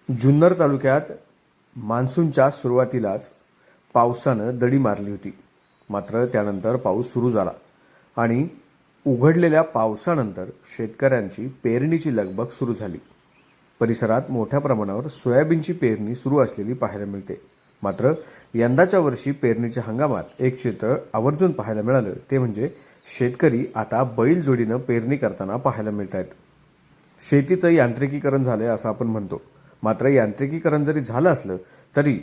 जुन्नर तालुक्यात मान्सूनच्या सुरुवातीलाच पावसानं दडी मारली होती. मात्र त्यानंतर पाऊस सुरू झाला आणि उघडलेल्या पावसानंतर शेतकऱ्यांची पेरणीची लगबग सुरू झाली. परिसरात मोठ्या प्रमाणावर सोयाबीनची पेरणी सुरू असलेली पाहायला मिळते. मात्र यंदाच्या वर्षी पेरणीच्या हंगामात एक चित्र आवर्जून पाहायला मिळालं, ते म्हणजे शेतकरी आता बैलजोडीनं पेरणी करताना पाहायला मिळत आहेत. शेतीचं यांत्रिकीकरण झालंय असं आपण म्हणतो. मात्र यांत्रिकीकरण जरी झालं असलं तरी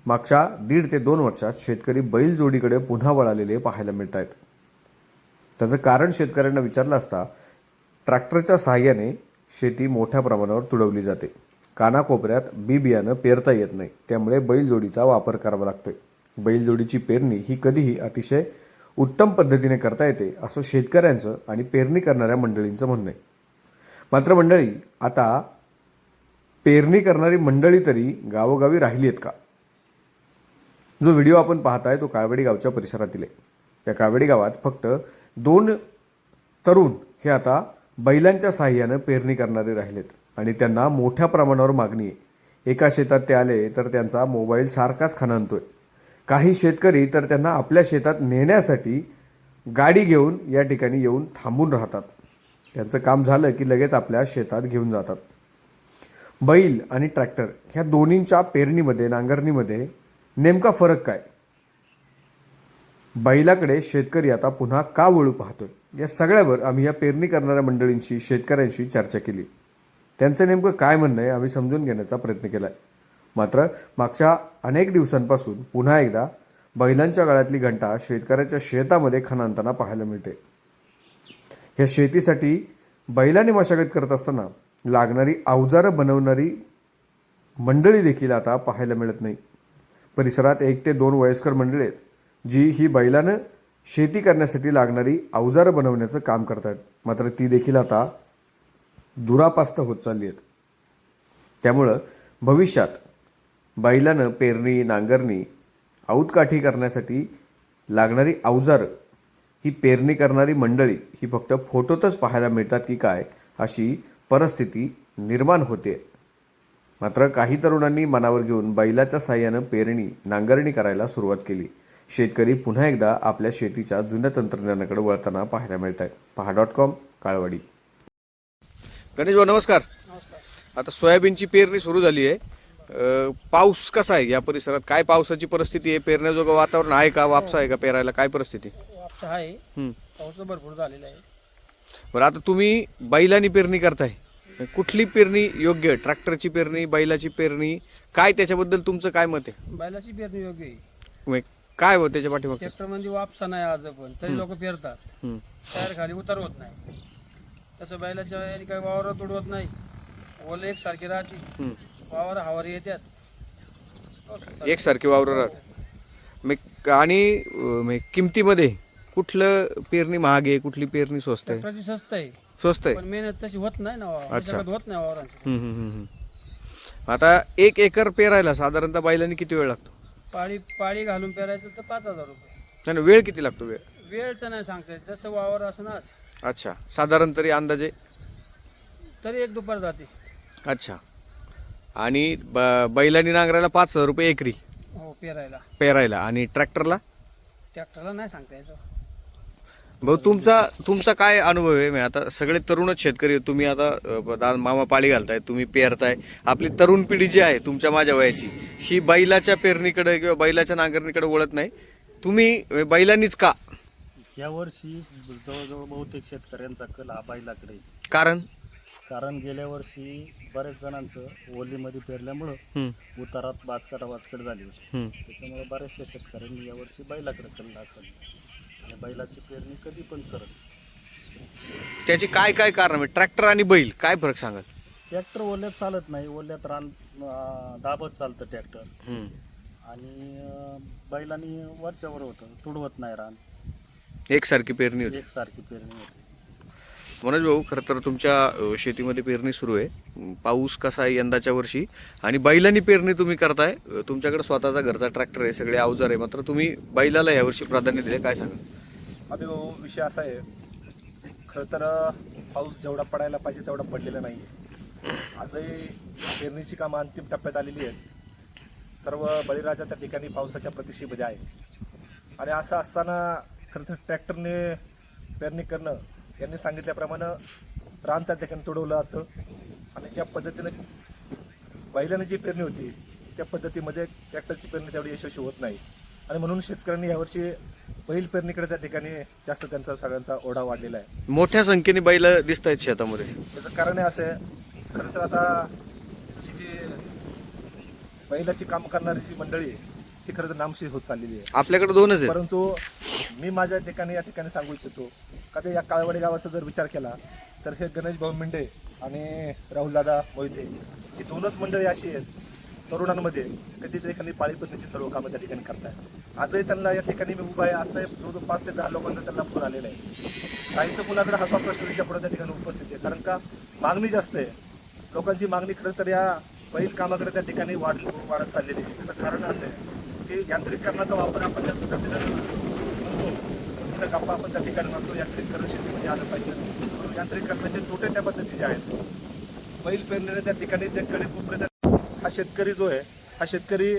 मागच्या 1.5 ते 2 वर्षात शेतकरी बैलजोडीकडे पुन्हा वळालेले पाहायला मिळत आहेत. त्याचं कारण शेतकऱ्यांना विचारलं असता ट्रॅक्टरच्या सहाय्याने शेती मोठ्या प्रमाणावर तुडवली जाते. कानाकोपऱ्यात बी बियाणं पेरता येत नाही, त्यामुळे बैलजोडीचा वापर करावा लागतोय. बैलजोडीची पेरणी ही कधीही अतिशय उत्तम पद्धतीने करता येते असं शेतकऱ्यांचं आणि पेरणी करणाऱ्या मंडळींचं म्हणणं आहे. मात्र मंडळी, आता पेरणी करणारी मंडळी तरी गावोगावी राहिली आहेत का? जो व्हिडिओ आपण पाहताय तो काळवडी गावच्या परिसरातील आहे. या काळवडी गावात फक्त 2 तरुण हे आता बैलांच्या साहाय्यानं पेरणी करणारे राहिलेत आणि त्यांना मोठ्या प्रमाणावर मागणी आहे. एका शेतात ते आले तर त्यांचा मोबाईल सारखाच खणानतोय. काही शेतकरी तर त्यांना आपल्या शेतात नेण्यासाठी गाडी घेऊन या ठिकाणी येऊन थांबून राहतात. त्यांचं काम झालं की लगेच आपल्या शेतात घेऊन जातात. बैल आणि ट्रॅक्टर ह्या दोन्हींच्या पेरणीमध्ये, नांगरणीमध्ये नेमका फरक काय? बैलाकडे शेतकरी आता पुन्हा का वळू पाहतोय? या सगळ्यावर आम्ही या पेरणी करणाऱ्या मंडळींशी, शेतकऱ्यांशी चर्चा केली. त्यांचं नेमकं काय म्हणणं आहे आम्ही समजून घेण्याचा प्रयत्न केला आहे. मात्र मागच्या अनेक दिवसांपासून पुन्हा एकदा बैलांच्या गळ्यातली घंटा शेतकऱ्याच्या शेतामध्ये खणानताना पाहायला मिळते. या शेतीसाठी बैलाने मशागत करत असताना लागणारी अवजारं बनवणारी मंडळी देखील आता पाहायला मिळत नाही. परिसरात 1 ते 2 वयस्कर मंडळी आहेत जी ही बैलानं शेती करण्यासाठी लागणारी अवजारं बनवण्याचं काम करतात. मात्र ती देखील आता दुरापास्त होत चालली आहेत. त्यामुळं भविष्यात बैलानं पेरणी, नांगरणी, औतकाठी करण्यासाठी लागणारी अवजारं ही पेरणी करणारी मंडळी ही फक्त फोटोतच पाहायला मिळतात की काय, अशी परिस्थिती निर्माण होते. मात्र काही तरुणांनी मनावर घेऊन बैलाच्या साहाय्यानं पेरणी, नांगरणी करायला सुरुवात केली. शेतकरी पुन्हा एकदा आपल्या शेतीच्या जुन्या तंत्रज्ञानाकडे वळताना पाहायला मिळत आहेत. पहा.com काळवाडी. गणेश भाऊ नमस्कार. आता सोयाबीनची पेरणी सुरू झाली आहे. पाऊस कसा आहे या परिसरात? काय पावसाची परिस्थिती आहे? पेरण्याजोगं वातावरण आहे का? वापसा आहे का पेरायला? काय परिस्थिती आहे? पाऊस भरपूर झालेला आहे. बरं, आता तुम्ही बैलांनी पेरणी करताय, कुठली पेरणी योग्य? ट्रॅक्टरची पेरणी, बैलाची पेरणी, काय त्याच्याबद्दल तुमचं काय मत आहे? बैलाची पेरणी योग्य आहे. काय हो त्याच्या पाठीमागे? ट्रॅक्टर म्हणजे वापसा नाही आज पण तरी लोक पेरतात. टायर खाली उतार होत नाही. तसं बैलाच्या याने काही वावर तुडवत नाही. ओले एकसारखे राहते, वावर हवारी येतात, एकसारखे वावर राहत. आणि किमतीमध्ये कुठलं पेरणी महाग आहे, कुठली पेरणी स्वस्त आहे? ट्रॅक्टरची स्वस्त आहे. स्वस्त आहे. पण मेहनत तशी होत नाही ना, होत नाही वावरांची. आता 1 एकर पेरायला साधारणतः बैलांनी किती वेळ लागतो? पाळी घालून पेरायचं तर 5,000 रुपये. नाही, वेळ किती लागतो? वेळचं नाही सांगता येत, जसं वावर असं ना. अच्छा, साधारण तरी अंदाजे? तरी 1 दुपार जाते. अच्छा. आणि बैलांनी नांगरायला 5,000 रुपये एकरी हो पेरायला. आणि ट्रॅक्टरला नाही सांगता यायचं. भाऊ, तुमचा काय अनुभव आहे? आता सगळे तरुणच शेतकरी, तुम्ही आता मामा पाळी घालताय, तुम्ही पेरताय. आपली तरुण पिढी जी आहे तुमच्या माझ्या वयाची, ही बैलाच्या पेरणीकडे किंवा बैलाच्या नांगरणीकडे वळत नाही. तुम्ही बैलांनीच का? या वर्षी जवळजवळ बहुतेक शेतकऱ्यांचा कल हा बैलाकडे. कारण गेल्या वर्षी बऱ्याच जणांचं ओलीमध्ये पेरल्यामुळं उतारात बाचकट झाली होती. त्याच्यामुळे बऱ्याचशा शेतकऱ्यांनी यावर्षी बैलाकडे कल दाखवला आणि बैलाची पेरणी कधी पण सरस. त्याची काय कारण आहे? ट्रॅक्टर आणि बैल काय फरक सांगाल? ट्रॅक्टर ओल्यात चालत नाही, ओल्यात रान दाबत चालतं ट्रॅक्टर. आणि बैलांनी वरच्यावर होतं, तुडवत नाही रान. एकसारखी पेरणी होती. मनोज भाऊ, खरं तर तुमच्या शेतीमध्ये पेरणी सुरू आहे. पाऊस कसा आहे यंदाच्या वर्षी? आणि बैलांनी पेरणी तुम्ही करताय, तुमच्याकडे स्वतःचा घरचा ट्रॅक्टर आहे, सगळे अवजार आहे, मात्र तुम्ही बैलाला यावर्षी प्राधान्य दिले, काय सांगा? अभि भाऊ, विषय असा आहे, खरं तर पाऊस जेवढा पडायला पाहिजे तेवढा पडलेला नाही. आजही पेरणीची कामं अंतिम टप्प्यात आलेली आहेत. सर्व बळीराजा त्या ठिकाणी पावसाच्या प्रतीक्षेमध्ये आहे आणि असं असताना खरं तर ट्रॅक्टरने पेरणी करणं, यांनी सांगितल्याप्रमाणे रान त्या ठिकाणी तोडवलं जातं आणि ज्या पद्धतीने बैलाने जी पेरणी होती त्या पद्धतीमध्ये ट्रॅक्टरची पेरणी तेवढी यशस्वी होत नाही आणि म्हणून शेतकऱ्यांनी यावर्षी बैल पेरणीकडे त्या ठिकाणी जास्त त्यांचा सगळ्यांचा ओढा वाढलेला आहे. मोठ्या संख्येने बैल दिसत आहेत शेतामध्ये. त्याचं कारण हे असं आहे, खरं तर आता ही जी बैलाची काम करणारी जी मंडळी आहे ती खरं तर नामशेष होत चाललेली आहे. आपल्याकडे 2च आहेत. परंतु मी माझ्या ठिकाणी या ठिकाणी सांगू इच्छितो का ते या काळवाडी गावाचा जर विचार केला तर हे गणेश भाऊ मेंढे आणि राहुलदादा मोहिते ही 2च मंडळी अशी आहेत तरुणांमध्ये की ते ठिकाणी पाळी पद्धतीची सर्व कामं त्या ठिकाणी करतात. आजही त्यांना या ठिकाणी मी उभा आहे. आता जवळजवळ 5 ते 10 लोकांचा त्यांना फोन आलेला आहे. काहींचं कुणाकडे हा प्रश्न त्याच्या पुढे त्या ठिकाणी उपस्थित आहे, कारण का मागणी जास्त आहे. लोकांची मागणी खरं तर या बैल कामाकडे त्या ठिकाणी वाढत चाललेली आहे. त्याचं कारण असं आहे की यांत्रिकीकरणाचा वापर आपण त्या पद्धतीनं म्हणतो, गप्पा आपण त्या ठिकाणी म्हणतो यांत्रिकीकरण शेतीमध्ये आलं पाहिजे. यांत्रिकीकरणाचे तोटे त्या पद्धतीचे आहेत. बैल पेरलेले त्या ठिकाणी जे कडे कोपरे, हा शेतकरी जो आहे हा शेतकरी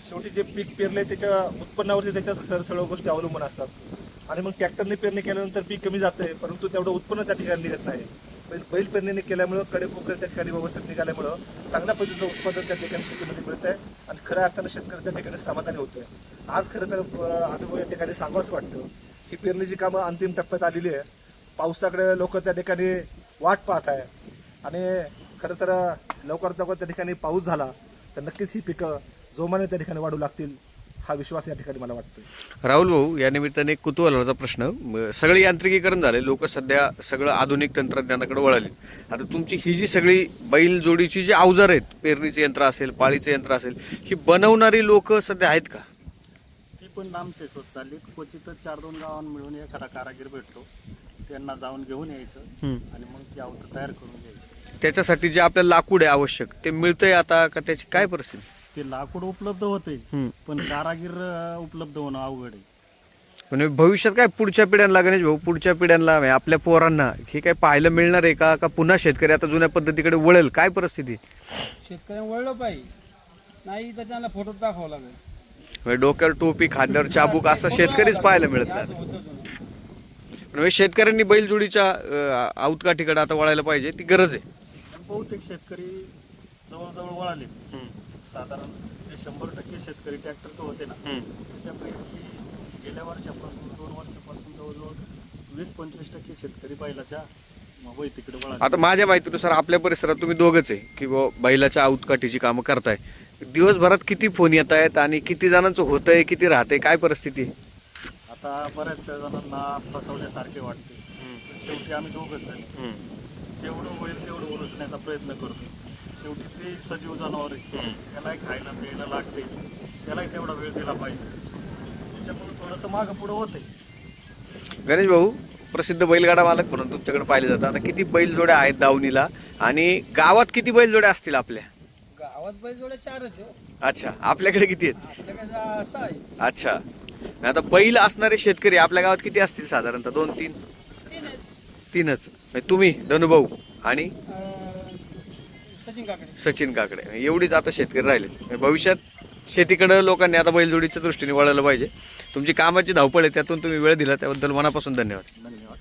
शेवटी जे पीक पेरले त्याच्या उत्पन्नावरती त्याच्या सर्व गोष्टी अवलंबून असतात आणि मग ट्रॅक्टरने पेरणी केल्यानंतर पीक कमी जाते, परंतु तेवढं उत्पन्न त्या ठिकाणी निघत नाही. बैल पेरणीने केल्यामुळं कडे कोपरे त्या ठिकाणी व्यवस्थित निघाल्यामुळं चांगल्या पद्धतीचं उत्पादन त्या ठिकाणी शेतीमध्ये मिळत आहे आणि खऱ्या अर्थानं शेतकरी त्या ठिकाणी समाधानी होतोय. आज खरं तर अनुभव या ठिकाणी सांगावंच वाटतं की पेरणीची कामं अंतिम टप्प्यात आलेली आहे. पावसाकडे लोक त्या ठिकाणी वाट पाहत आहे आणि खरं तर लवकरात लवकर त्या ठिकाणी पाऊस झाला तर नक्कीच ही पिकं जोमाने त्या ठिकाणी वाढू लागतील हा विश्वास या ठिकाणी मला वाटतो. राहुल भाऊ, या निमित्ताने एक कुतूहलाचा प्रश्न. सगळे यांत्रिकीकरण झाले, लोक सध्या सगळं आधुनिक तंत्रज्ञानाकडे वळाले. आता तुमची ही जी सगळी बैल जोडीची जी अवजार आहेत, पेरणीचे यंत्र असेल, पाळीचे यंत्र असेल, ही बनवणारी लोक सध्या आहेत का? ती पण नामशेष होत चालली. क्वचितच 4-2 गावां मिळून एखादा कारागीर भेटतो, त्यांना जाऊन घेऊन यायचं आणि मग ती अवजार तयार करून घ्यायची. त्याच्यासाठी जे आपल्याला लाकूड आहे आवश्यक, ते मिळतंय आता का? त्याची काय परिस्थिती? ते लाकूड उपलब्ध होते पण कारागीर उपलब्ध होणं अवघड आहे. म्हणजे भविष्यात काय पुढच्या पिढ्यांना, गणेश भाऊ, पुढच्या पिढ्यांना म्हणजे आपल्या पोरांना हे काय पाहायला मिळणार आहे का? का पुन्हा शेतकरी आता जुन्या पद्धतीकडे वळेल? काय परिस्थिती? शेतकऱ्यांना वळलं पाहिजे, नाही तर त्यांना फोटो दाखवावं लागेल. म्हणजे डोक्यावर टोपी, खांद्यावर चाबूक असं शेतकरीच पाहायला मिळत असं नाही. होतं जुनं. म्हणजे शेतकऱ्यांनी बैलजोडीच्या औतकाठीकडे आता वळायला पाहिजे, ती गरज आहे. बहुतेक शेतकरी जवळजवळ वळाले. साधारण जे 100% शेतकरी ट्रॅक्टर होते ना, त्याच्यापैकी गेल्या वर्षापासून 2 वर्षापासून जवळजवळ 20-25% शेतकरी बैलाच्या तिकडे वळाले. आता माझ्या माहितीनुसार आपल्या परिसरात तुम्ही दोघंच आहे की बैलाच्या औतकाठीची कामं करताय. दिवसभरात किती फोन येत आहेत आणि किती जणांचं होतंय, किती राहतंय, काय परिस्थिती आहे? आता बऱ्याच जणांना फसवल्यासारखे वाटते. शेवटी आम्ही दोघंच झाले. जेवढं होईल तेवढं ओळखण्याचा प्रयत्न करतो. शेवटी ते सजीव जनावर आहे, त्यालाही खायला प्यायला लागते, त्यालाही तेवढा वेळ दिला पाहिजे. त्याच्यामुळे थोडंसं मागं पुढं होते. गणेश भाऊ, प्रसिद्ध बैलगाडा मालक म्हणून तुमच्याकडे पाहिले जातात. आता किती बैलजोड्या आहेत दावणीला आणि गावात किती बैलजोड्या असतील आपल्या? गावात बैलजोड्या 4च आहे. अच्छा, आपल्याकडे किती आहेत? आपल्याकडे असं आहे अच्छा, आता बैल असणारे शेतकरी आपल्या गावात किती असतील साधारणतः? 2-3? 3च. तुम्ही, धनुभाऊ आणि सचिन काकडे, एवढीच आता शेतकरी राहिले. भविष्यात शेतीकडे लोकांनी आता बैलजोडीच्या दृष्टीने वळायला पाहिजे. तुमची कामाची धावपळ आहे, त्यातून तुम्ही वेळ दिला त्याबद्दल मनापासून धन्यवाद. धन्यवाद.